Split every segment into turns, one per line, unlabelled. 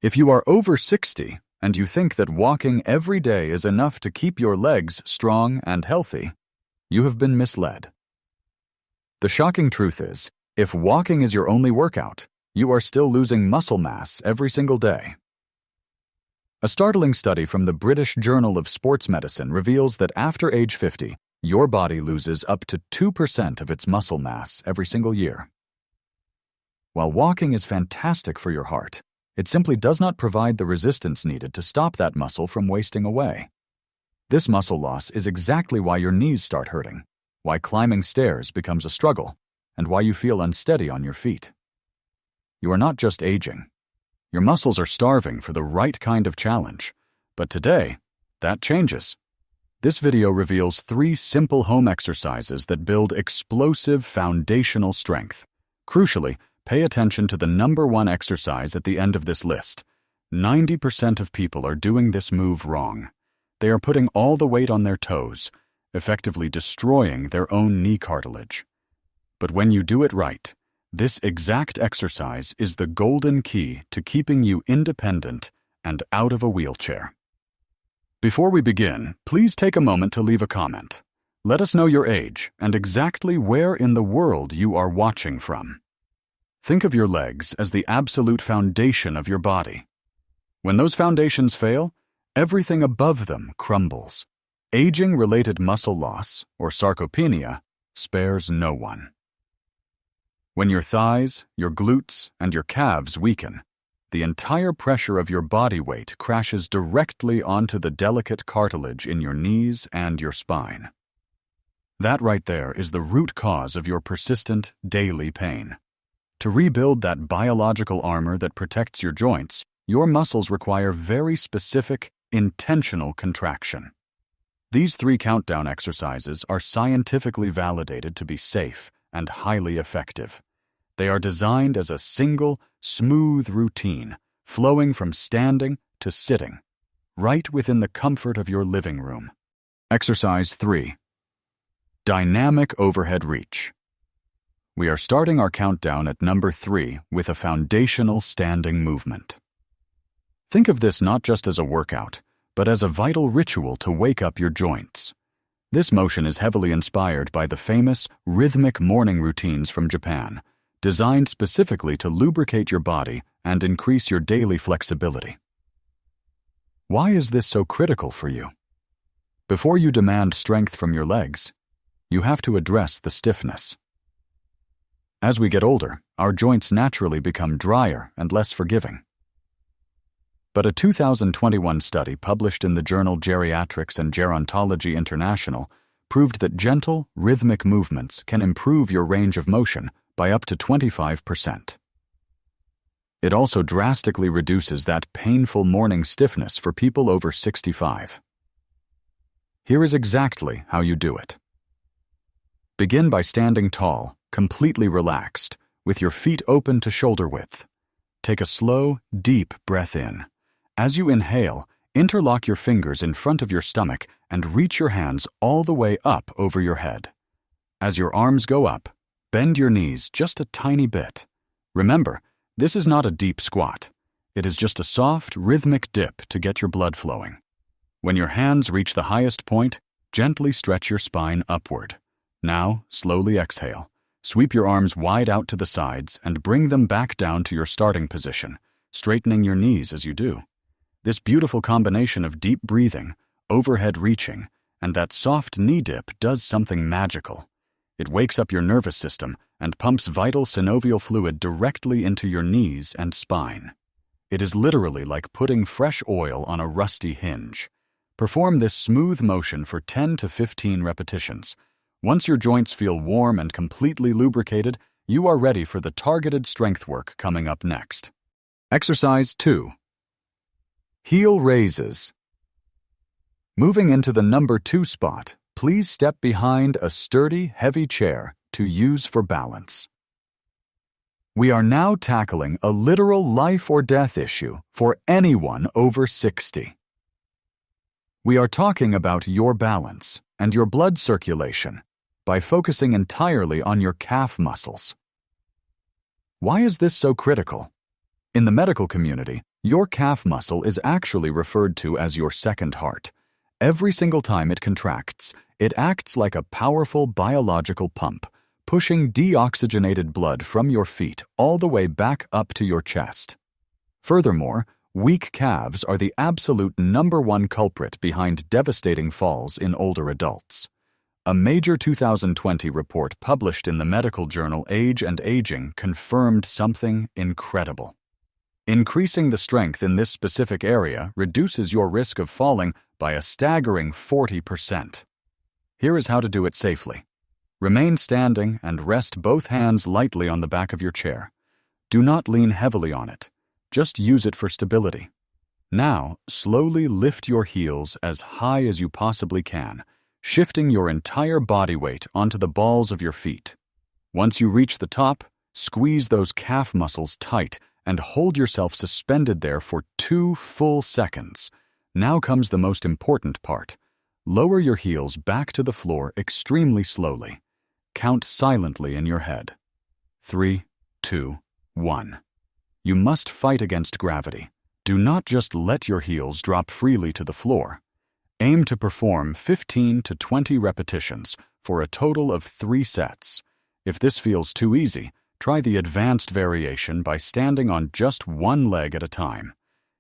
If you are over 60 and you think that walking every day is enough to keep your legs strong and healthy, you have been misled. The shocking truth is, if walking is your only workout, you are still losing muscle mass every single day. A startling study from the British Journal of Sports Medicine reveals that after age 50, your body loses up to 2% of its muscle mass every single year. While walking is fantastic for your heart, it simply does not provide the resistance needed to stop that muscle from wasting away. This muscle loss is exactly why your knees start hurting, why climbing stairs becomes a struggle, and why you feel unsteady on your feet. You are not just aging. Your muscles are starving for the right kind of challenge. But today, that changes. This video reveals 3 simple home exercises that build explosive foundational strength. Crucially, pay attention to the number 1 exercise at the end of this list. 90% of people are doing this move wrong. They are putting all the weight on their toes, effectively destroying their own knee cartilage. But when you do it right, this exact exercise is the golden key to keeping you independent and out of a wheelchair. Before we begin, please take a moment to leave a comment. Let us know your age and exactly where in the world you are watching from. Think of your legs as the absolute foundation of your body. When those foundations fail, everything above them crumbles. Aging-related muscle loss, or sarcopenia, spares no one. When your thighs, your glutes, and your calves weaken, the entire pressure of your body weight crashes directly onto the delicate cartilage in your knees and your spine. That right there is the root cause of your persistent daily pain. To rebuild that biological armor that protects your joints, your muscles require very specific, intentional contraction. These 3 countdown exercises are scientifically validated to be safe and highly effective. They are designed as a single, smooth routine, flowing from standing to sitting, right within the comfort of your living room. Exercise 3. Dynamic overhead reach. We are starting our countdown at number 3 with a foundational standing movement. Think of this not just as a workout, but as a vital ritual to wake up your joints. This motion is heavily inspired by the famous rhythmic morning routines from Japan, designed specifically to lubricate your body and increase your daily flexibility. Why is this so critical for you? Before you demand strength from your legs, you have to address the stiffness. As we get older, our joints naturally become drier and less forgiving. But a 2021 study published in the journal Geriatrics and Gerontology International proved that gentle, rhythmic movements can improve your range of motion by up to 25%. It also drastically reduces that painful morning stiffness for people over 65. Here is exactly how you do it. Begin by standing tall, completely relaxed, with your feet open to shoulder width. Take a slow, deep breath in. As you inhale, interlock your fingers in front of your stomach and reach your hands all the way up over your head. As your arms go up, bend your knees just a tiny bit. Remember, this is not a deep squat. It is just a soft, rhythmic dip to get your blood flowing. When your hands reach the highest point, gently stretch your spine upward. Now, slowly exhale. Sweep your arms wide out to the sides and bring them back down to your starting position, straightening your knees as you do. This beautiful combination of deep breathing, overhead reaching, and that soft knee dip does something magical. It wakes up your nervous system and pumps vital synovial fluid directly into your knees and spine. It is literally like putting fresh oil on a rusty hinge. Perform this smooth motion for 10 to 15 repetitions. Once your joints feel warm and completely lubricated, you are ready for the targeted strength work coming up next. Exercise 2. Heel raises. Moving into the number 2 spot, please step behind a sturdy, heavy chair to use for balance. We are now tackling a literal life or death issue for anyone over 60. We are talking about your balance and your blood circulation by focusing entirely on your calf muscles. Why is this so critical? In the medical community, Your calf muscle is actually referred to as your second heart. Every single time it contracts, it acts like a powerful biological pump, pushing deoxygenated blood from your feet all the way back up to your chest. Furthermore, weak calves are the absolute #1 culprit behind devastating falls in older adults. A major 2020 report published in the medical journal Age and Aging confirmed something incredible. Increasing the strength in this specific area reduces your risk of falling by a staggering 40%. Here is how to do it safely. Remain standing and rest both hands lightly on the back of your chair. Do not lean heavily on it. Just use it for stability. Now, slowly lift your heels as high as you possibly can, shifting your entire body weight onto the balls of your feet. Once you reach the top, squeeze those calf muscles tight and hold yourself suspended there for 2 full seconds. Now comes the most important part. Lower your heels back to the floor extremely slowly. Count silently in your head. 3, 2, 1. You must fight against gravity. Do not just let your heels drop freely to the floor. Aim to perform 15 to 20 repetitions for a total of 3 sets. If this feels too easy, try the advanced variation by standing on just one leg at a time.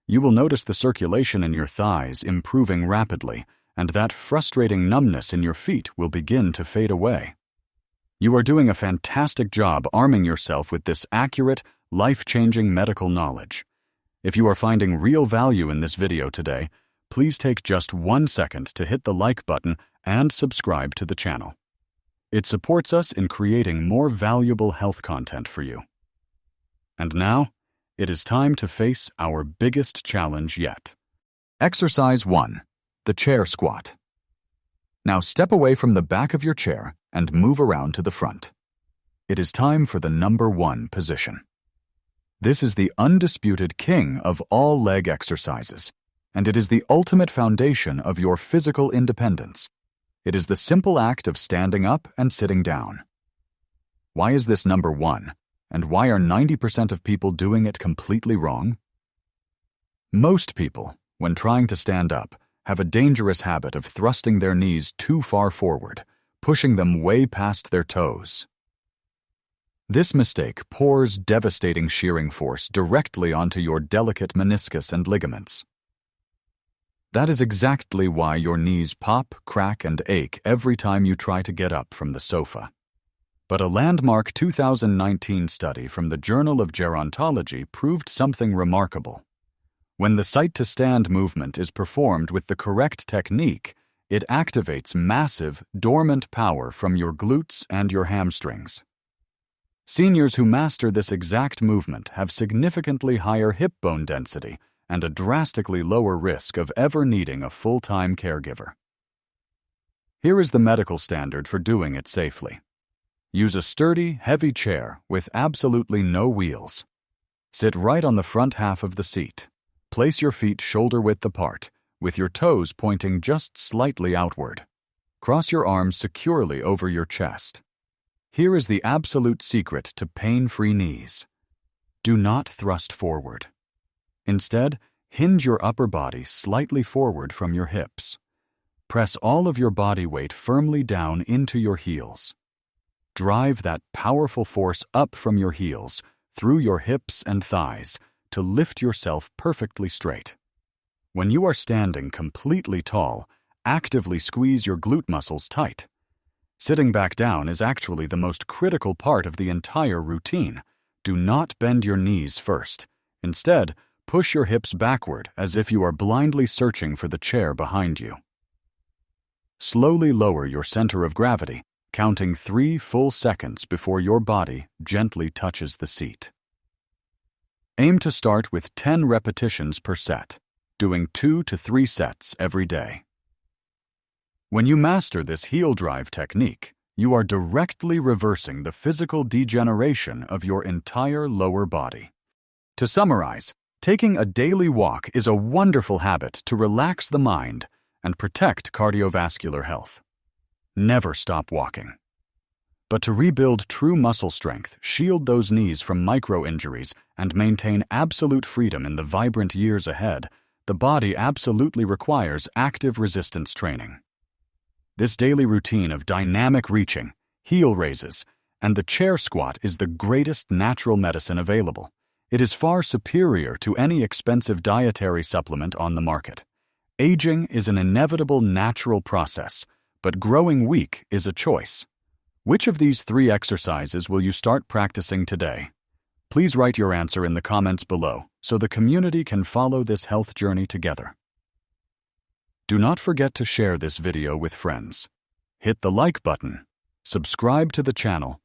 You will notice the circulation in your thighs improving rapidly, and that frustrating numbness in your feet will begin to fade away. You are doing a fantastic job arming yourself with this accurate, life-changing medical knowledge. If you are finding real value in this video today, please take just 1 second to hit the like button and subscribe to the channel. It supports us in creating more valuable health content for you. And now, it is time to face our biggest challenge yet. Exercise 1. The chair squat. Now step away from the back of your chair and move around to the front. It is time for the #1 position. This is the undisputed king of all leg exercises, and it is the ultimate foundation of your physical independence. It is the simple act of standing up and sitting down. Why is this #1, and why are 90% of people doing it completely wrong? Most people, when trying to stand up, have a dangerous habit of thrusting their knees too far forward, pushing them way past their toes. This mistake pours devastating shearing force directly onto your delicate meniscus and ligaments. That is exactly why your knees pop, crack, and ache every time you try to get up from the sofa. But a landmark 2019 study from the Journal of Gerontology proved something remarkable. When the sit-to-stand movement is performed with the correct technique, it activates massive, dormant power from your glutes and your hamstrings. Seniors who master this exact movement have significantly higher hip bone density and a drastically lower risk of ever needing a full-time caregiver. Here is the medical standard for doing it safely. Use a sturdy, heavy chair with absolutely no wheels. Sit right on the front half of the seat. Place your feet shoulder-width apart, with your toes pointing just slightly outward. Cross your arms securely over your chest. Here is the absolute secret to pain-free knees. Do not thrust forward. Instead, hinge your upper body slightly forward from your hips. Press all of your body weight firmly down into your heels. Drive that powerful force up from your heels, through your hips and thighs, to lift yourself perfectly straight. When you are standing completely tall, actively squeeze your glute muscles tight. Sitting back down is actually the most critical part of the entire routine. Do not bend your knees first. Instead, push your hips backward as if you are blindly searching for the chair behind you. Slowly lower your center of gravity, counting 3 full seconds before your body gently touches the seat. Aim to start with 10 repetitions per set, doing 2 to 3 sets every day. When you master this heel drive technique, you are directly reversing the physical degeneration of your entire lower body. To summarize, taking a daily walk is a wonderful habit to relax the mind and protect cardiovascular health. Never stop walking. But to rebuild true muscle strength, shield those knees from micro-injuries, and maintain absolute freedom in the vibrant years ahead, the body absolutely requires active resistance training. This daily routine of dynamic reaching, heel raises, and the chair squat is the greatest natural medicine available. It is far superior to any expensive dietary supplement on the market. Aging is an inevitable natural process, but growing weak is a choice. Which of these 3 exercises will you start practicing today? Please write your answer in the comments below so the community can follow this health journey together. Do not forget to share this video with friends. Hit the like button, subscribe to the channel,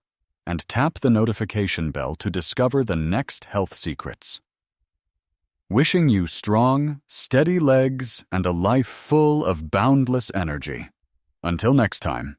and tap the notification bell to discover the next health secrets. Wishing you strong, steady legs and a life full of boundless energy. Until next time.